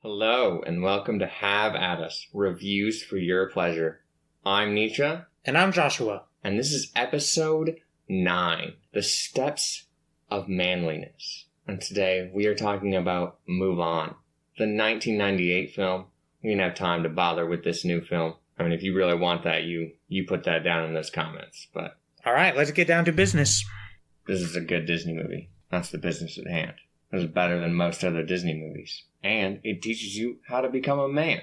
Hello, and welcome to Have At Us, Reviews for Your Pleasure. I'm Nietzsche. And I'm Joshua. And this is episode 9, The Steps of Manliness. And today we are talking about Mulan, the 1998 film. We didn't have time to bother with this new film. I mean, if you really want that, you put that down in those comments. But all right, let's get down to business. This is a good Disney movie. That's the business at hand. It was better than most other Disney movies. And it teaches you how to become a man.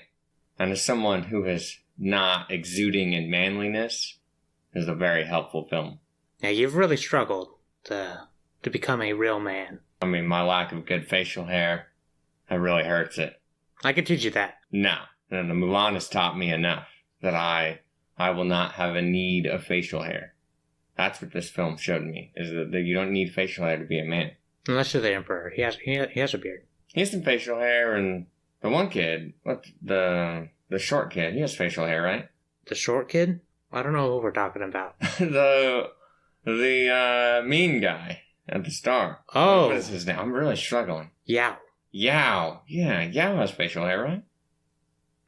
And as someone who is not exuding in manliness, is a very helpful film. Yeah, you've really struggled to become a real man. I mean, my lack of good facial hair, it really hurts it. I can teach you that. No. And the Mulan has taught me enough that I will not have a need of facial hair. That's what this film showed me, is that you don't need facial hair to be a man. Unless you're the Emperor. He has a beard. He has some facial hair, and the one kid, the short kid, he has facial hair, right? The short kid? I don't know who we're talking about. the mean guy at the start. Oh. What is his name? I'm really struggling. Yao. Yao. Yeah, Yao has facial hair, right?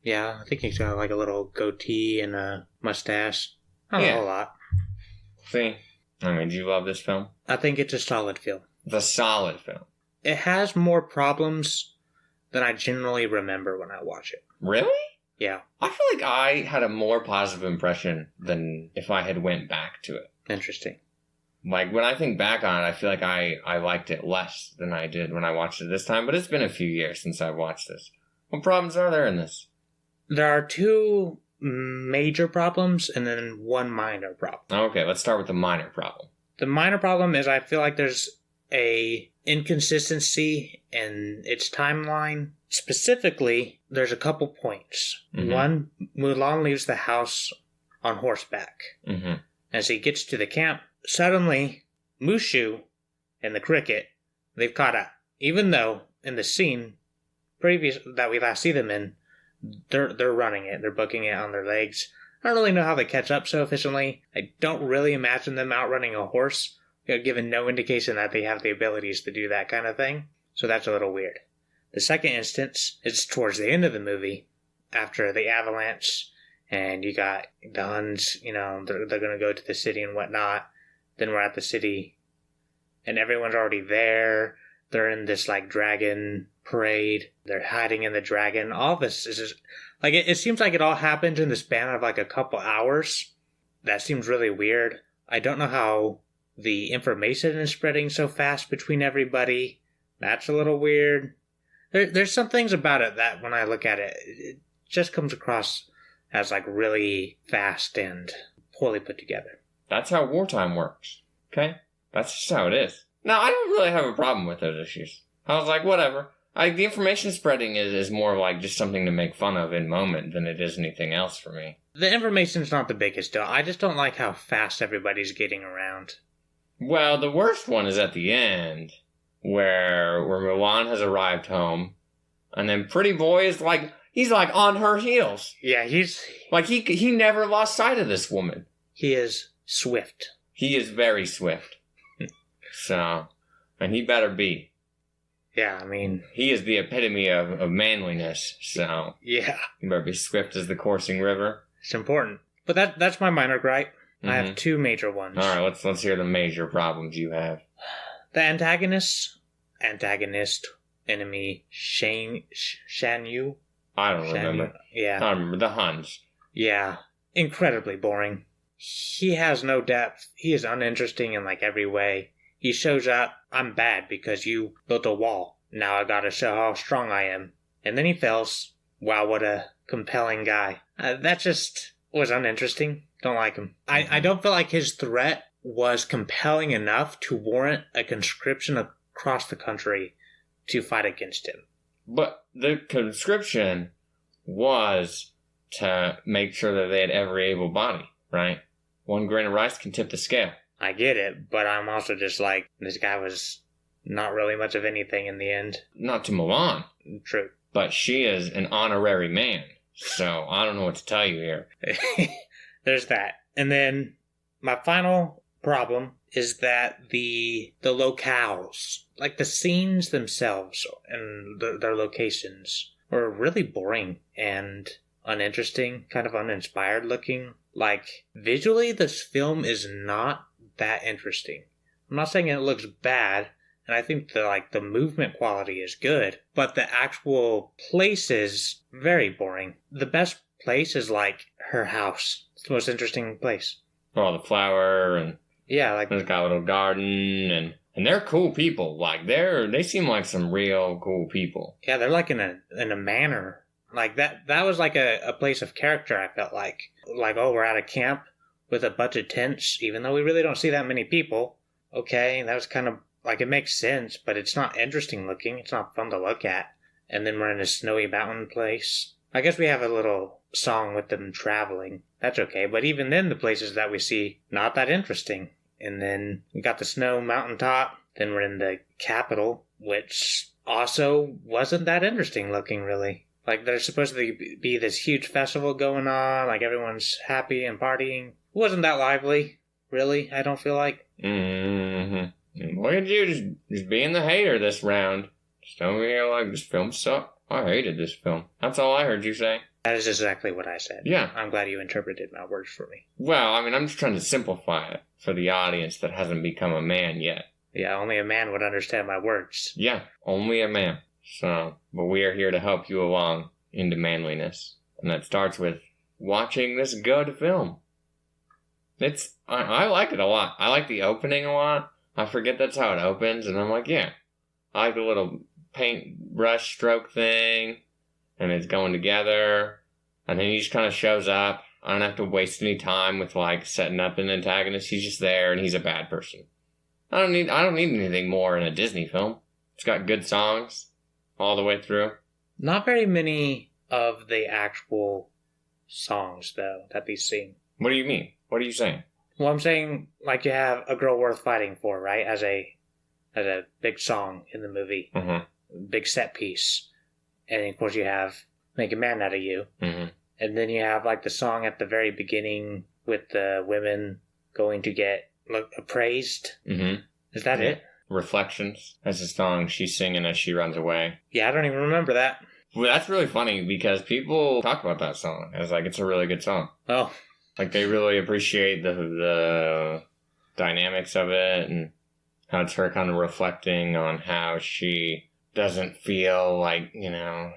Yeah, I think he's got like a little goatee and a mustache. Not a whole lot. See? I mean, do you love this film? I think it's a solid film. It's a solid film. It has more problems than I generally remember when I watch it. Really? Yeah. I feel like I had a more positive impression than if I had went back to it. Interesting. Like, when I think back on it, I feel like I liked it less than I did when I watched it this time, but it's been a few years since I've watched this. What problems are there in this? There are two major problems and then one minor problem. Okay, let's start with the minor problem. The minor problem is I feel like there's a inconsistency in its timeline. Specifically, there's a couple points. Mm-hmm. One, Mulan leaves the house on horseback. Mm-hmm. As he gets to the camp, suddenly, Mushu and the cricket, they've caught up. Even though, in the scene previous that we last see them in, they're running it. They're booking it on their legs. I don't really know how they catch up so efficiently. I don't really imagine them outrunning a horse, given no indication that they have the abilities to do that kind of thing. So that's a little weird. The second instance is towards the end of the movie, after the avalanche, and you got the Huns, they're going to go to the city and whatnot. Then we're at the city, and everyone's already there. They're in this, dragon parade. They're hiding in the dragon. All this is just, it seems like it all happened in the span of, a couple hours. That seems really weird. I don't know how the information is spreading so fast between everybody. That's a little weird. There's some things about it that when I look at it, it just comes across as really fast and poorly put together. That's how wartime works. Okay? That's just how it is. No, I don't really have a problem with those issues. I was like, whatever. The information spreading is more like just something to make fun of in moment than it is anything else for me. The information's not the biggest deal. I just don't like how fast everybody's getting around. Well, the worst one is at the end, where Mulan has arrived home, and then Pretty Boy is he's on her heels. Yeah, he's... he never lost sight of this woman. He is swift. He is very swift. So, and he better be. Yeah, I mean... He is the epitome of manliness, so... Yeah. He better be swift as the coursing river. It's important. But that's my minor gripe. Mm-hmm. I have two major ones. Alright, let's hear the major problems you have. The antagonist, enemy, Shan Yu? I don't remember. Yeah. I remember the Huns. Yeah. Incredibly boring. He has no depth. He is uninteresting in every way. He shows up, I'm bad because you built a wall. Now I gotta show how strong I am. And then he fails. Wow, what a compelling guy. That just was uninteresting. Don't like him. I don't feel like his threat was compelling enough to warrant a conscription across the country to fight against him. But the conscription was to make sure that they had every able body, right? One grain of rice can tip the scale. I get it, but I'm also just this guy was not really much of anything in the end. Not to Mulan. True. But she is an honorary man, so I don't know what to tell you here. There's that. And then my final problem is that the locales, the scenes themselves and their locations were really boring and uninteresting, kind of uninspired looking. Like, visually, this film is not that interesting. I'm not saying it looks bad, and I think the movement quality is good, but the actual place is very boring. The best place is like her house. It's the most interesting place. All the flower and Yeah, like there's got a little garden and they're cool people. Like they seem like some real cool people. yeah, they're like in a manor. Like that was like a place of character, I felt like. Like, oh, we're at a camp with a bunch of tents, even though we really don't see that many people. Okay, that was kind of like, it makes sense, but it's not interesting looking. It's not fun to look at. And then we're in a snowy mountain place. I guess we have a little song with them traveling. That's okay, but even then the places that we see, not that interesting. And then we got the snow mountaintop. Then we're in the capital, which also wasn't that interesting looking, really. Like, there's supposed to be this huge festival going on, like everyone's happy and partying. It wasn't that lively, really, I don't feel like. Mm-hmm. Look at you, just being the hater this round. Just don't feel like this film sucked. I hated this film. That's all I heard you say. That is exactly what I said. Yeah. I'm glad you interpreted my words for me. Well, I mean, I'm just trying to simplify it for the audience that hasn't become a man yet. Yeah, only a man would understand my words. Yeah, only a man. So, but we are here to help you along into manliness. And that starts with watching this good film. I like it a lot. I like the opening a lot. I forget that's how it opens, and I'm like, yeah. I like the little paintbrush stroke thing, and it's going together, and then he just kind of shows up. I don't have to waste any time with, like, setting up an antagonist. He's just there, and he's a bad person. I don't need anything more in a Disney film. It's got good songs all the way through. Not very many of the actual songs, though, that we sing. What do you mean? What are you saying? Well, I'm saying, like, you have A Girl Worth Fighting For, right? As a big song in the movie. Mm-hmm. Big set piece. And, of course, you have Make a Man Out of You. Mm-hmm. And then you have, like, the song at the very beginning with the women going to get appraised. Mm-hmm. Is that it? Reflections. That's a song she's singing as she runs away. Yeah, I don't even remember that. Well, that's really funny because people talk about that song as like it's a really good song. Oh. Like they really appreciate the dynamics of it and how it's her kind of reflecting on how she doesn't feel like,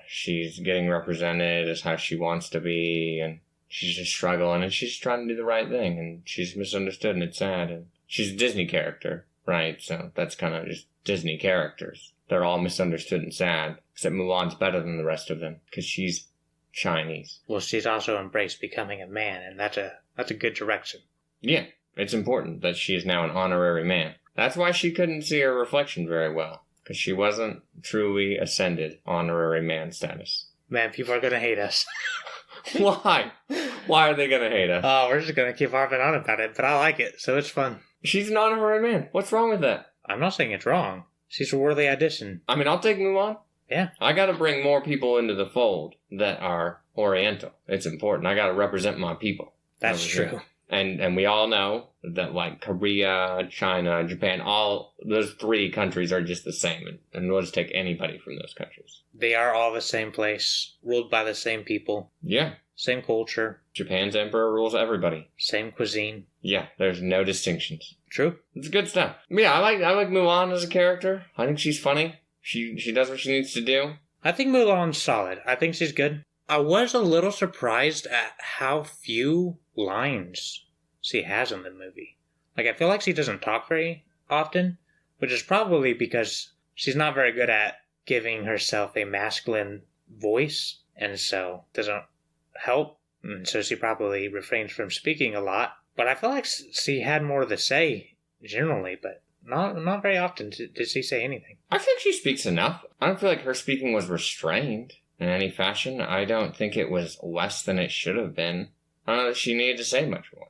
she's getting represented as how she wants to be, and she's just struggling and she's trying to do the right thing and she's misunderstood and it's sad, and she's a Disney character, right? So that's kind of just Disney characters. They're all misunderstood and sad, except Mulan's better than the rest of them because she's Chinese. Well, she's also embraced becoming a man, and that's a good direction. Yeah, it's important that she is now an honorary man. That's why she couldn't see her reflection very well, because she wasn't truly ascended honorary man status. Man, people are going to hate us. Why? Why are they going to hate us? Oh, we're just going to keep harping on about it, but I like it, so it's fun. She's an honorary man. What's wrong with that? I'm not saying it's wrong. She's a worthy addition. I mean, I'll take Mulan. Yeah. I gotta bring more people into the fold that are Oriental. It's important. I gotta represent my people. That's true. And we all know that, like, Korea, China, Japan, all those three countries are just the same. And we'll just take anybody from those countries. They are all the same place, ruled by the same people. Yeah. Same culture. Japan's emperor rules everybody. Same cuisine. Yeah, there's no distinctions. True. It's good stuff. Yeah, I like Mulan as a character. I think she's funny. She does what she needs to do. I think Mulan's solid. I think she's good. I was a little surprised at how few lines she has in the movie. Like, I feel like she doesn't talk very often, which is probably because she's not very good at giving herself a masculine voice, and so doesn't help. And so she probably refrains from speaking a lot. But I feel like she had more to say generally, but not very often did she say anything. I think she speaks enough. I don't feel like her speaking was restrained in any fashion. I don't think it was less than it should have been. I don't know that she needed to say much more.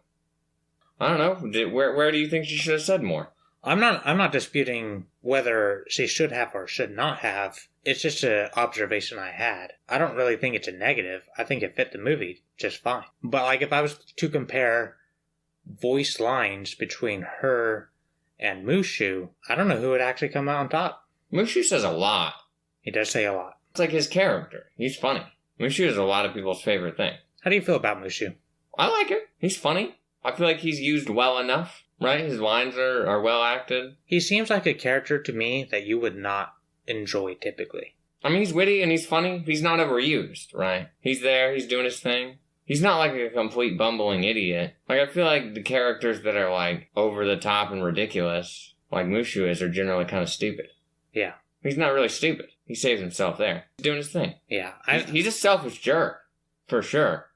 I don't know. Where do you think she should have said more? I'm not disputing whether she should have or should not have. It's just an observation I had. I don't really think it's a negative. I think it fit the movie just fine. But, like, if I was to compare voice lines between her and Mushu, I don't know who would actually come out on top. Mushu says a lot. He does say a lot. It's like his character. He's funny. Mushu is a lot of people's favorite thing. How do you feel about Mushu? I like him. He's funny. I feel like he's used well enough, right? His lines are well acted. He seems like a character to me that you would not enjoy typically. I mean, he's witty and he's funny. He's not overused, right? He's there. He's doing his thing. He's not like a complete bumbling idiot. Like, I feel like the characters that are, like, over the top and ridiculous, like Mushu is, are generally kind of stupid. Yeah. He's not really stupid. He saves himself there. He's doing his thing. Yeah. He's a selfish jerk, for sure.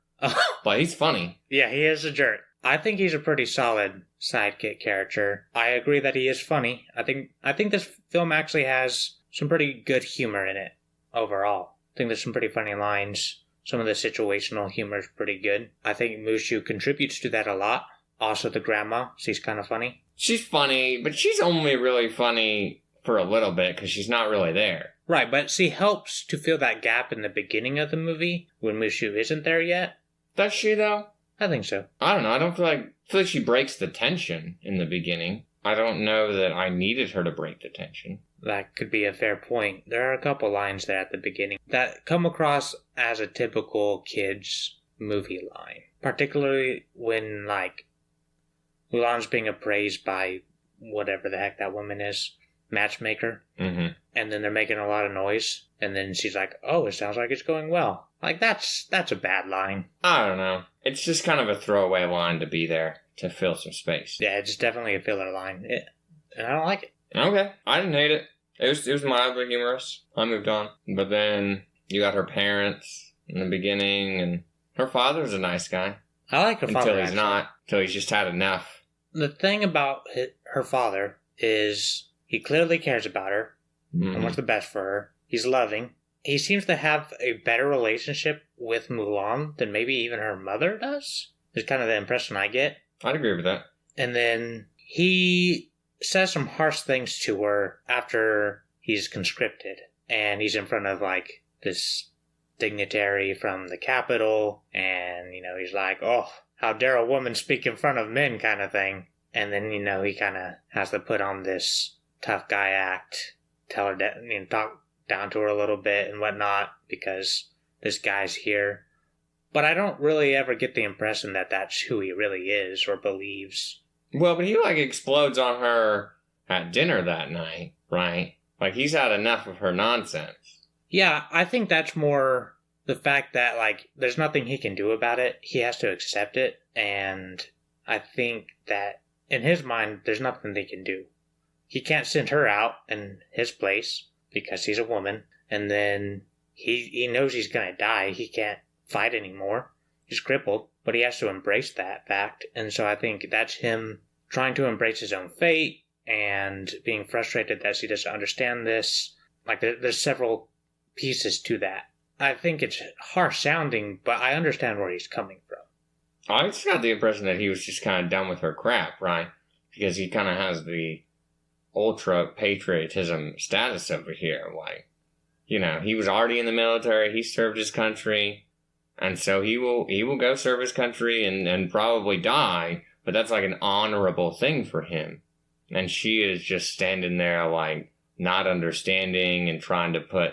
But he's funny. Yeah, he is a jerk. I think he's a pretty solid sidekick character. I agree that he is funny. I think this film actually has some pretty good humor in it overall. I think there's some pretty funny lines. Some of the situational humor is pretty good. I think Mushu contributes to that a lot. Also, the grandma, she's kind of funny. She's funny, but she's only really funny for a little bit because she's not really there. Right, but she helps to fill that gap in the beginning of the movie when Mushu isn't there yet. Does she, though? I think so. I don't know. I feel like she breaks the tension in the beginning. I don't know that I needed her to break the tension. That could be a fair point. There are a couple lines there at the beginning that come across as a typical kids' movie line. Particularly when, like, Mulan's being appraised by whatever the heck that woman is, matchmaker. Mm-hmm. And then they're making a lot of noise. And then she's like, oh, it sounds like it's going well. Like, that's a bad line. I don't know. It's just kind of a throwaway line to be there to fill some space. Yeah, it's definitely a filler line. And I don't like it. Okay. I didn't hate it. It was mildly humorous. I moved on. But then you got her parents in the beginning, and her father's a nice guy. I like her father, until he's not. Until he's just had enough. The thing about her father is he clearly cares about her and wants the best for her. He's loving. He seems to have a better relationship with Mulan than maybe even her mother does. Is kind of the impression I get. I'd agree with that. And then he says some harsh things to her after he's conscripted. And he's in front of, like, this dignitary from the capital. And, you know, he's like, oh, how dare a woman speak in front of men kind of thing. And then, you know, he kind of has to put on this tough guy act. Tell her that, you know, talk down to her a little bit and whatnot because this guy's here. But I don't really ever get the impression that that's who he really is or believes. Well, but he, like, explodes on her at dinner that night, right? Like, he's had enough of her nonsense. Yeah, I think that's more the fact that, like, there's nothing he can do about it. He has to accept it. And I think that in his mind, there's nothing they can do. He can't send her out in his place because she's a woman. And then he knows he's going to die. He can't fight anymore. He's crippled, but he has to embrace that fact. And so I think that's him trying to embrace his own fate and being frustrated that she doesn't understand this. Like, there's several pieces to that. I think it's harsh sounding, but I understand where he's coming from. I just got the impression that he was just kind of done with her crap, right? Because he kind of has the ultra patriotism status over here. Like, you know, he was already in the military. He served his country. And so he will go serve his country and probably die, but that's like an honorable thing for him. And she is just standing there like not understanding and trying to put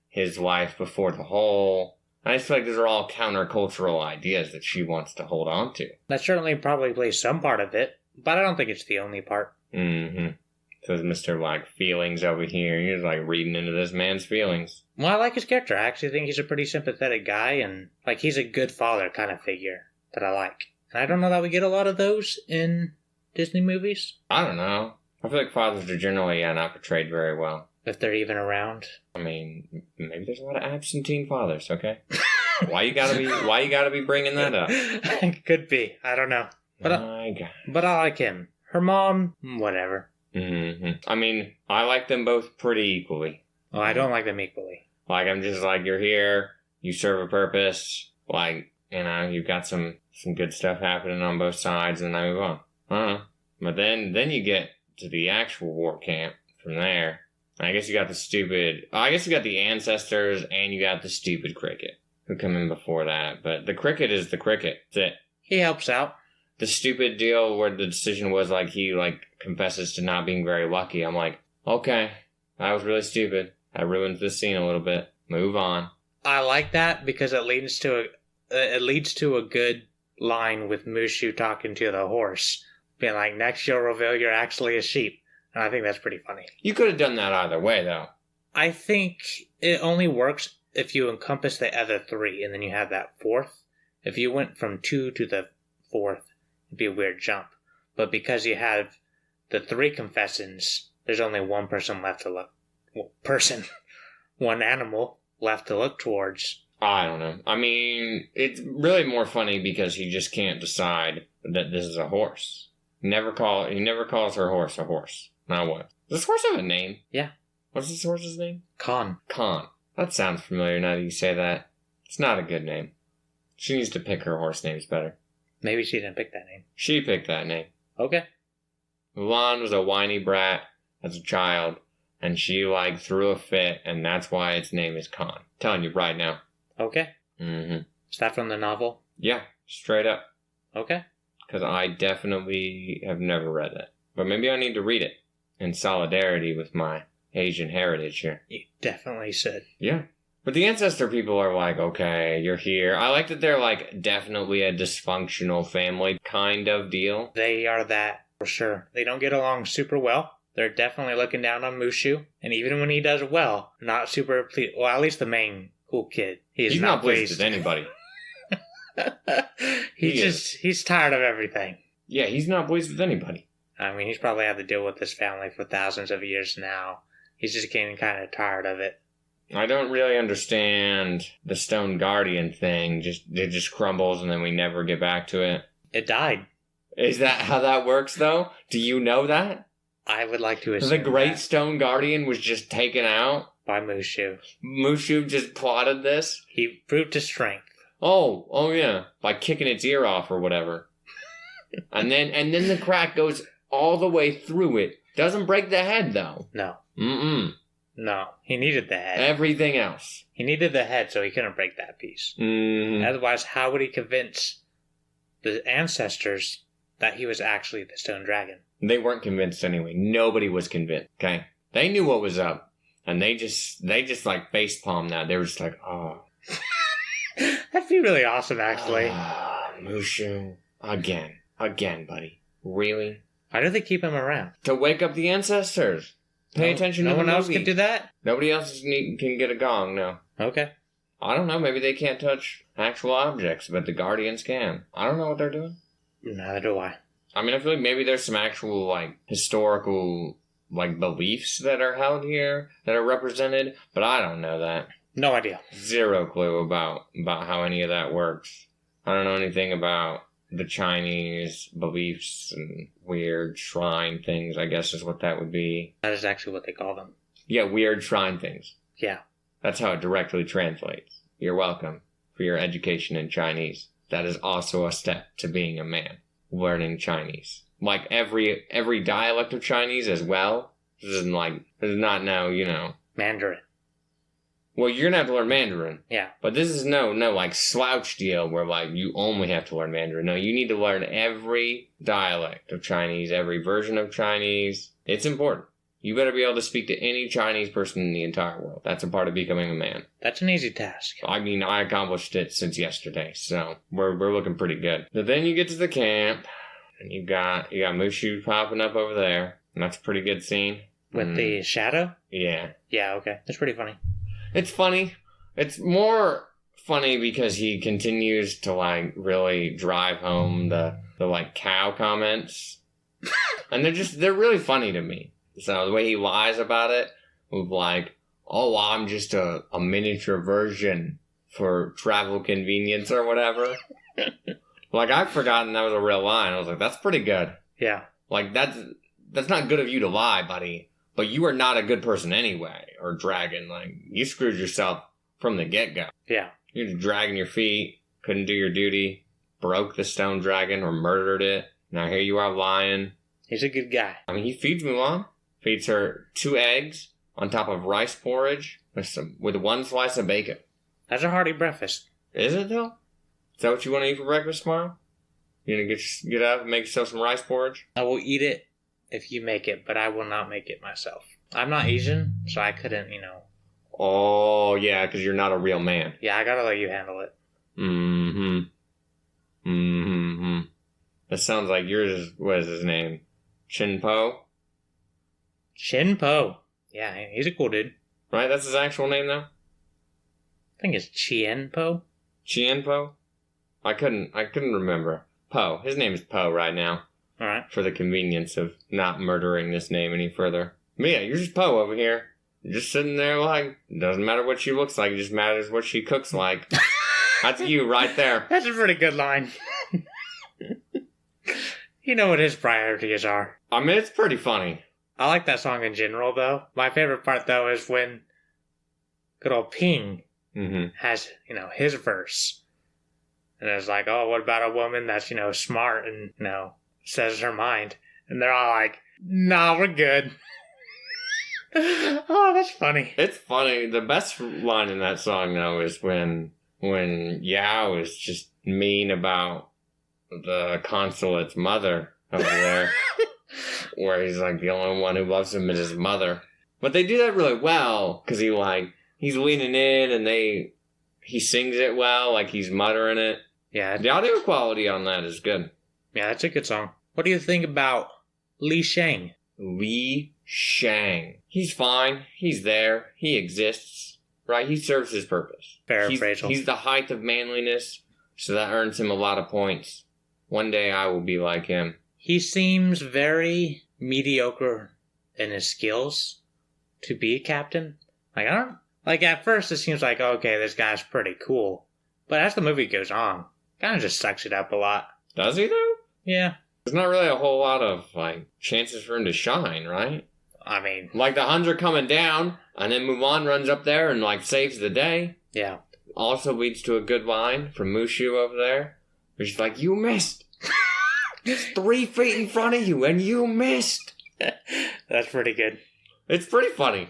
his life before the whole. I just feel like those are all countercultural ideas that she wants to hold on to. That certainly probably plays some part of it, but I don't think it's the only part. Mm-hmm. So it's Mr. like feelings over here. He's like reading into this man's feelings. Well, I like his character. I actually think he's a pretty sympathetic guy, and like he's a good father kind of figure that I like. And I don't know that we get a lot of those in Disney movies. I don't know. I feel like fathers are generally not portrayed very well. If they're even around. I mean, maybe there's a lot of absentee fathers. Okay, why you gotta be bringing that up? Could be. I don't know. But I like him. Her mom, whatever. Mm-hmm. I mean, I like them both pretty equally. Oh, I don't like them equally. Like, I'm just like, you're here, you serve a purpose, like, you know, you've got some good stuff happening on both sides, and I move on. But then you get to the actual war camp from there. I guess you got the ancestors, and you got the stupid cricket, who come in before that. But the cricket is the cricket. That's it. He helps out. The stupid deal where the decision was, like, he, like, confesses to not being very lucky. I'm like, okay, that was really stupid. That ruins this scene a little bit. Move on. I like that because it leads to a good line with Mushu talking to the horse, being like, "Next you'll reveal you're actually a sheep." And I think that's pretty funny. You could have done that either way, though. I think it only works if you encompass the other three, and then you have that fourth. If you went from 2 to the fourth, it'd be a weird jump. But because you have the 3 confessions, there's only one person left to look. One animal left to look towards. I don't know. I mean, it's really more funny because he just can't decide that this is a horse. He never calls her horse a horse. Now what? Does this horse have a name? Yeah. What's this horse's name? Khan. Khan. That sounds familiar now that you say that. It's not a good name. She needs to pick her horse names better. Maybe she didn't pick that name. She picked that name. Okay. Mulan was a whiny brat as a child, and she, threw a fit, and that's why its name is Khan. Telling you right now. Okay. Mm-hmm. Is that from the novel? Yeah, straight up. Okay. Because I definitely have never read it. But maybe I need to read it in solidarity with my Asian heritage here. You definitely should. Yeah. But the ancestor people are like, okay, you're here. I like that they're definitely a dysfunctional family kind of deal. They are that, for sure. They don't get along super well. They're definitely looking down on Mushu. And even when he does well, not super pleased. Well, at least the main cool kid. He's not pleased with anybody. He's tired of everything. Yeah, he's not pleased with anybody. I mean, he's probably had to deal with this family for thousands of years now. He's just getting kind of tired of it. I don't really understand the Stone Guardian thing. It just crumbles and then we never get back to it. It died. Is that how that works, though? Do you know that? I would like to assume the Great Stone Guardian was just taken out? By Mushu. Mushu just plotted this? He proved his strength. Oh yeah. By kicking its ear off or whatever. and then the crack goes all the way through it. Doesn't break the head, though. No. Mm-mm. No. He needed the head. Everything else. He needed the head, so he couldn't break that piece. Mm. Otherwise, how would he convince the ancestors that he was actually the Stone Dragon? They weren't convinced anyway. Nobody was convinced, okay? They knew what was up. And they just facepalmed that. They were just like, oh. That'd be really awesome, actually. Mushu. Again, buddy. Really? Why do they keep him around? To wake up the ancestors. Pay attention to the movie. No one else can do that? Nobody else can get a gong, no. Okay. I don't know. Maybe they can't touch actual objects, but the Guardians can. I don't know what they're doing. Neither do I. I mean, I feel like maybe there's some actual, historical, beliefs that are held here that are represented, but I don't know that. No idea. Zero clue about how any of that works. I don't know anything about the Chinese beliefs and weird shrine things, I guess is what that would be. That is actually what they call them. Yeah, weird shrine things. Yeah. That's how it directly translates. You're welcome for your education in Chinese. That is also a step to being a man. Learning Chinese. Like every dialect of Chinese as well. This is not now, Mandarin. Well, you're gonna have to learn Mandarin. Yeah. But this is no slouch deal where you only have to learn Mandarin. No, you need to learn every dialect of Chinese, every version of Chinese. It's important. You better be able to speak to any Chinese person in the entire world. That's a part of becoming a man. That's an easy task. I mean, I accomplished it since yesterday, so we're looking pretty good. But then you get to the camp, and you got Mushu popping up over there, and that's a pretty good scene. With the shadow? Yeah. Yeah, okay. That's pretty funny. It's funny. It's more funny because he continues to, really drive home the cow comments. And they're really funny to me. So the way he lies about it, with oh, I'm just a miniature version for travel convenience or whatever. I've forgotten that was a real line. I was like, that's pretty good. Yeah. That's not good of you to lie, buddy. But you are not a good person anyway, or dragon. You screwed yourself from the get-go. Yeah. You're just dragging your feet, couldn't do your duty, broke the stone dragon, or murdered it. Now here you are lying. He's a good guy. I mean, he feeds Mulan. Feeds her 2 eggs on top of rice porridge with 1 slice of bacon. That's a hearty breakfast. Is it, though? Is that what you want to eat for breakfast tomorrow? You gonna get up and make yourself some rice porridge? I will eat it if you make it, but I will not make it myself. I'm not Asian, so I couldn't, Oh, yeah, because you're not a real man. Yeah, I gotta let you handle it. That sounds like yours, what is his name? Chinpo? Shin Po. Yeah, he's a cool dude. Right, that's his actual name, though? I think it's Chien Po. Chienpo? I couldn't remember. Poe. His name is Poe right now. Alright. For the convenience of not murdering this name any further. But yeah, you're just Poe over here. You're just sitting there like, doesn't matter what she looks like, it just matters what she cooks like. That's you right there. That's a pretty good line. You know what his priorities are. I mean, it's pretty funny. I like that song in general, though. My favorite part, though, is when good old Ping has, his verse. And it's like, oh, what about a woman that's, smart and, says her mind? And they're all like, nah, we're good. Oh, that's funny. It's funny. The best line in that song, though, is when Yao is just mean about the consulate's mother over there. Where he's like, the only one who loves him is his mother. But they do that really well, because he's leaning in and he sings it well, like he's muttering it. Yeah. The audio quality on that is good. Yeah, that's a good song. What do you think about Li Shang? Li Shang. He's fine. He's there. He exists. Right? He serves his purpose. Paraphrasal. He's the height of manliness, so that earns him a lot of points. One day I will be like him. He seems very mediocre in his skills to be a captain. At first it seems like, okay, this guy's pretty cool. But as the movie goes on, kind of just sucks it up a lot. Does he, though? Yeah. There's not really a whole lot of, chances for him to shine, right? I mean... Like, the Huns are coming down, and then Mulan runs up there and, saves the day. Yeah. Also leads to a good line from Mushu over there, where she's like, you missed! Just 3 feet in front of you, and you missed! That's pretty good. It's pretty funny.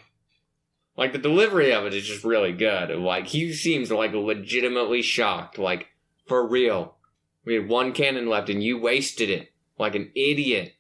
The delivery of it is just really good. He seems, legitimately shocked. For real. We had 1 cannon left, and you wasted it. Like an idiot.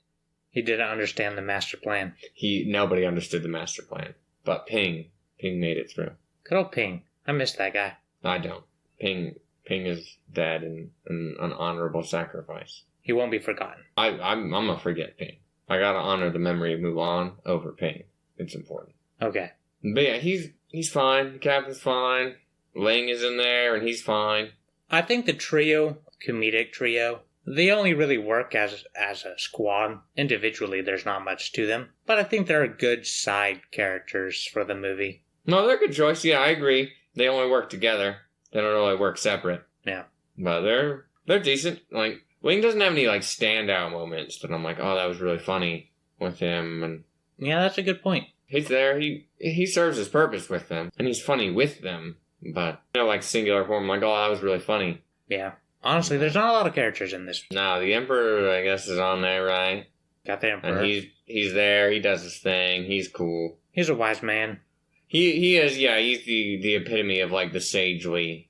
He didn't understand the master plan. Nobody understood the master plan. But Ping made it through. Good old Ping. I miss that guy. I don't. Ping is dead in an honorable sacrifice. He won't be forgotten. I'm gonna forget Ping. I gotta honor the memory of Mulan over Ping. It's important. Okay. But yeah, he's fine. The captain's fine. Ling is in there, and he's fine. I think the comedic trio, they only really work as a squad. Individually, there's not much to them. But I think they're good side characters for the movie. No, they're a good choice. Yeah, I agree. They only work together. They don't really work separate. Yeah. But they're decent. Ling doesn't have any, standout moments that I'm like, oh, that was really funny with him. And yeah, that's a good point. He's there. He serves his purpose with them. And he's funny with them. But, singular form, oh, that was really funny. Yeah. Honestly, there's not a lot of characters in this. No, the Emperor, I guess, is on there, right? Got the Emperor. And he's there. He does his thing. He's cool. He's a wise man. He is, yeah, he's the epitome of, the sagely,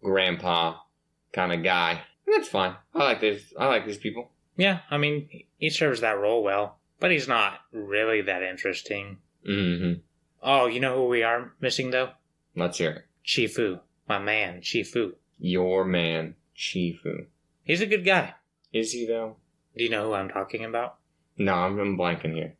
grandpa kind of guy. And that's fine. I like these people. Yeah, I mean, he serves that role well. But he's not really that interesting. Mm-hmm. Oh, you know who we are missing, though? Let's hear it. Chifu. My man, Chifu. Your man, Chifu. He's a good guy. Is he, though? Do you know who I'm talking about? No, I'm blanking here.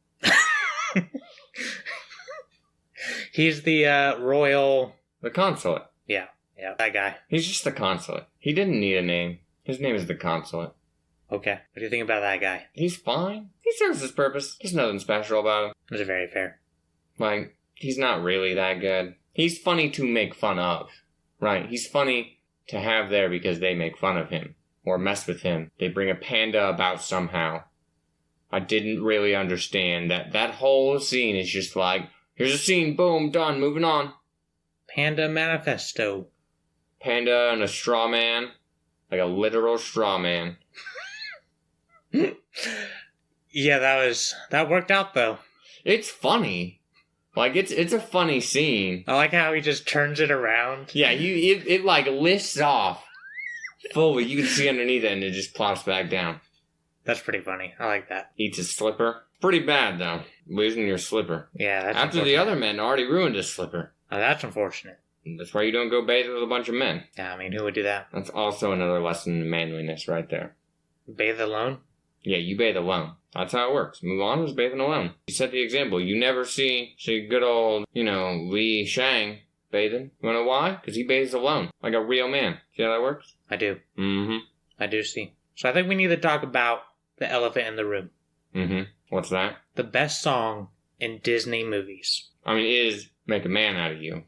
He's the royal... The consulate. Yeah, that guy. He's just the consulate. He didn't need a name. His name is the consulate. Okay. What do you think about that guy? He's fine. He serves his purpose. There's nothing special about him. That's very fair. He's not really that good. He's funny to make fun of. Right? He's funny to have there because they make fun of him. Or mess with him. They bring a panda about somehow. I didn't really understand that whole scene is just here's a scene, boom, done, moving on. Panda manifesto. Panda and a straw man. Like a literal straw man. Yeah, that worked out though. It's funny. It's a funny scene. I like how he just turns it around. Yeah, it lifts off fully. You can see underneath it and it just plops back down. That's pretty funny. I like that. Eats his slipper. Pretty bad, though. Losing your slipper. Yeah, that's After the other men already ruined his slipper. Oh, that's unfortunate. That's why you don't go bathe with a bunch of men. Yeah, I mean, who would do that? That's also another lesson in manliness right there. Bathe alone? Yeah, you bathe alone. That's how it works. Mulan was bathing alone. You set the example. You never see good old, Li Shang bathing. You wanna know why? Because he bathes alone. Like a real man. See how that works? I do. Mm-hmm. I do see. So I think we need to talk about the elephant in the room. Mm-hmm. What's that? The best song in Disney movies. I mean, it is Make a Man Out of You.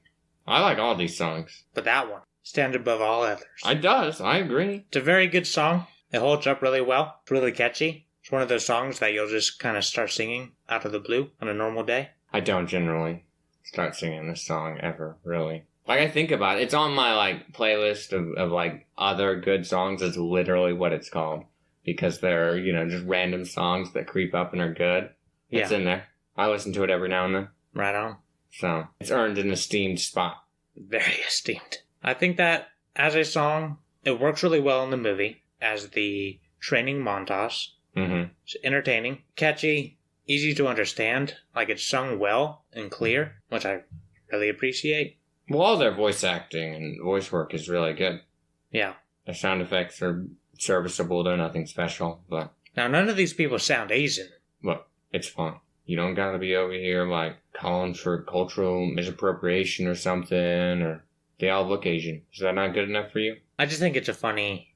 I like all these songs. But that one stands above all others. It does. I agree. It's a very good song. It holds up really well. It's really catchy. It's one of those songs that you'll just kind of start singing out of the blue on a normal day. I don't generally start singing this song ever, really. Like, I think about it. It's on my, playlist of other good songs. It's literally what it's called. Because they're, just random songs that creep up and are good. It's in there. I listen to it every now and then. Right on. So, it's earned an esteemed spot. Very esteemed. I think that, as a song, it works really well in the movie as the training montage. Mm-hmm. It's entertaining, catchy, easy to understand. Like, it's sung well and clear, which I really appreciate. Well, all their voice acting and voice work is really good. Yeah. Their sound effects are serviceable. They're nothing special, but... Now, none of these people sound Asian. Look, it's fun. You don't gotta be over here, calling for cultural misappropriation or something, or they all look Asian. Is that not good enough for you? I just think it's a funny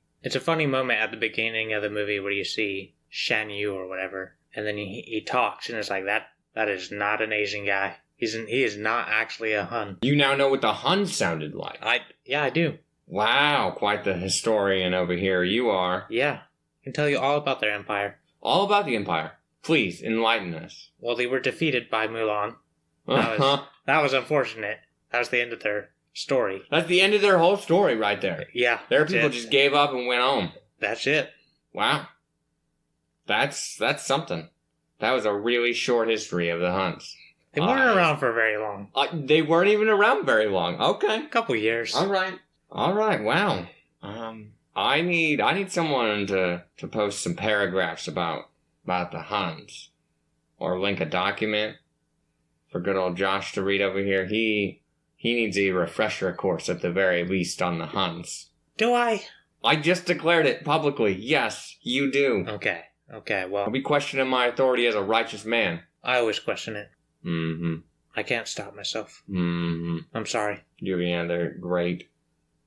moment at the beginning of the movie where you see Shan Yu or whatever, and then he talks, and it's like, that is not an Asian guy. He is not actually a Hun. You now know what the Hun sounded like. I do. Wow, quite the historian over here you are. Yeah, I can tell you all about their empire. All about the empire. Please, enlighten us. Well, they were defeated by Mulan. That was unfortunate. That was the end of their story. That's the end of their whole story right there. Yeah. Their people just gave up and went home. That's it. Wow. That's something. That was a really short history of the Huns. They weren't around for very long. They weren't even around very long. Okay. A couple years. All right. Wow. I need someone to post some paragraphs about the Huns, or link a document for good old Josh to read over here. He needs a refresher course at the very least on the Huns. Do I? I just declared it publicly. Yes, you do. Okay, well... I'll be questioning my authority as a righteous man. I always question it. Mm-hmm. I can't stop myself. Mm-hmm. I'm sorry. Do you have any other great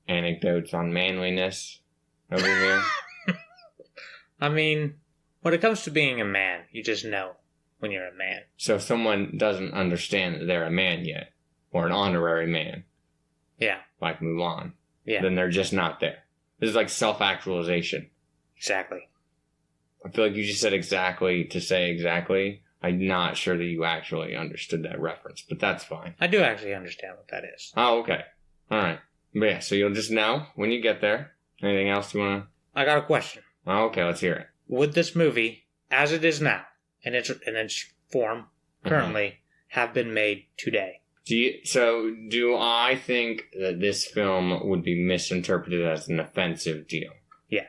anecdotes on manliness over here? I mean, when it comes to being a man, you just know when you're a man. So if someone doesn't understand that they're a man yet, or an honorary man, yeah, like Mulan, yeah, then they're just not there. This is like self-actualization. Exactly. I feel like you just said exactly to say exactly. I'm not sure that you actually understood that reference, but that's fine. I do actually understand what that is. Oh, okay. All right. But yeah, so you'll just know when you get there. Anything else you want to... I got a question. Oh, okay, let's hear it. Would this movie, as it is now, in its form, currently, have been made today? Do I think that this film would be misinterpreted as an offensive deal? Yeah.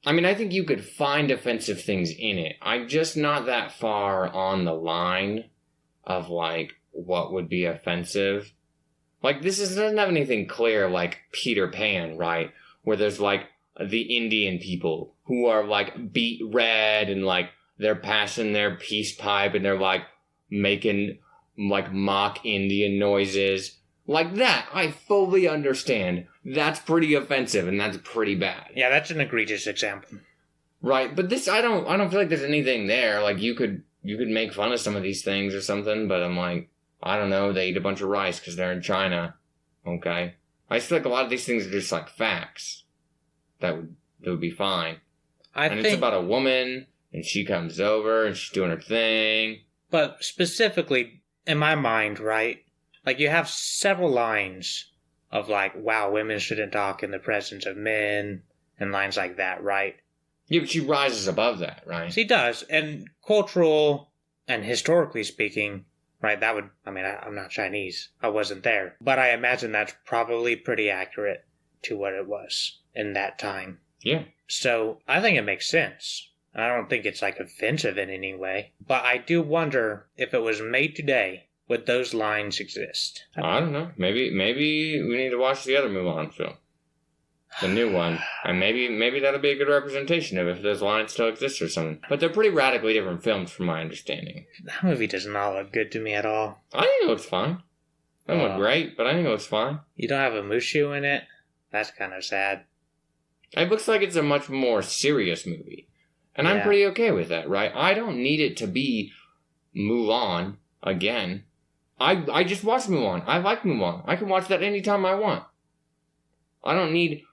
I mean, I think you could find offensive things in it. I'm just not that far on the line of, what would be offensive. This doesn't have anything clear like Peter Pan, right? Where there's, the Indian people who are, beat red and, they're passing their peace pipe and they're, making, mock Indian noises. Like that, I fully understand. That's pretty offensive and that's pretty bad. Yeah, that's an egregious example. Right, but this, I don't feel like there's anything there. You could make fun of some of these things or something, but I'm I don't know, they eat a bunch of rice because they're in China. Okay? I just feel like a lot of these things are just facts. That would be fine. It's about a woman, and she comes over, and she's doing her thing. But specifically, in my mind, right? You have several lines of wow, women shouldn't talk in the presence of men, and lines like that, right? Yeah, but she rises above that, right? She does, and cultural and historically speaking, right, that would, I'm not Chinese, I wasn't there, but I imagine that's probably pretty accurate to what it was in that time. Yeah. So I think it makes sense. And I don't think it's like offensive in any way. But I do wonder if it was made today, would those lines exist? I don't know. Maybe we need to watch the other Mulan film. The new one. And maybe that'll be a good representation of if those lines still exist or something. But they're pretty radically different films from my understanding. That movie does not look good to me at all. I think it looks fine. It doesn't look great, but I think it looks fine. You don't have a Mushu in it? That's kind of sad. It looks like it's a much more serious movie. And I'm pretty okay with that, right? I don't need it to be Mulan again. I just watched Mulan. I like Mulan. I can watch that anytime I want. I don't need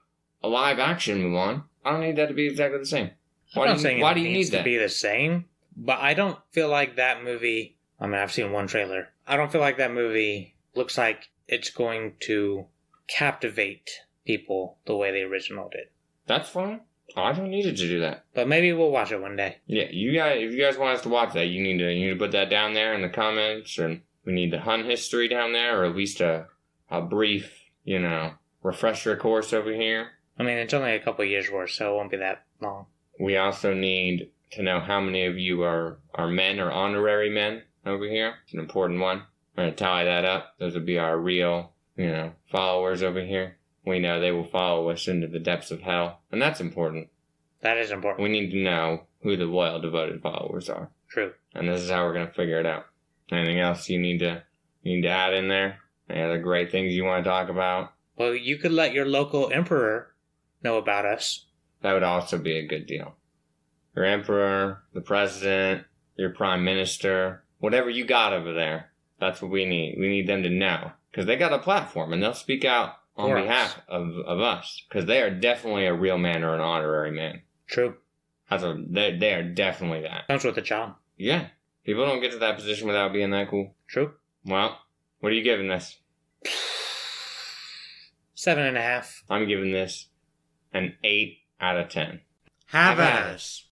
a live action Mulan. I don't need that to be exactly the same. Why do you need that? To be the same, but I don't feel like that movie. I mean, I've seen one trailer. I don't feel like that movie looks like it's going to captivate people the way the original did. That's fine. I don't need it to do that. But maybe we'll watch it one day. Yeah, if you guys want us to watch that, you need to put that down there in the comments, and we need the Hun history down there, or at least a brief, refresher course over here. I mean, it's only a couple of years worth, so it won't be that long. We also need to know how many of you are men or honorary men over here. It's an important one. We're going to tally that up. Those will be our real, followers over here. We know they will follow us into the depths of hell. And that's important. That is important. We need to know who the loyal, devoted followers are. True. And this is how we're going to figure it out. Anything else you need to add in there? Any other great things you want to talk about? Well, you could let your local emperor know about us. That would also be a good deal. Your emperor, the president, your prime minister, whatever you got over there, that's what we need. We need them to know. Because they got a platform, and they'll speak out on behalf of us. Because they are definitely a real man or an honorary man. True. They are definitely that. Comes with a job. Yeah. People don't get to that position without being that cool. True. Well, what are you giving this? 7.5. I'm giving this an 8 out of 10. Have at us.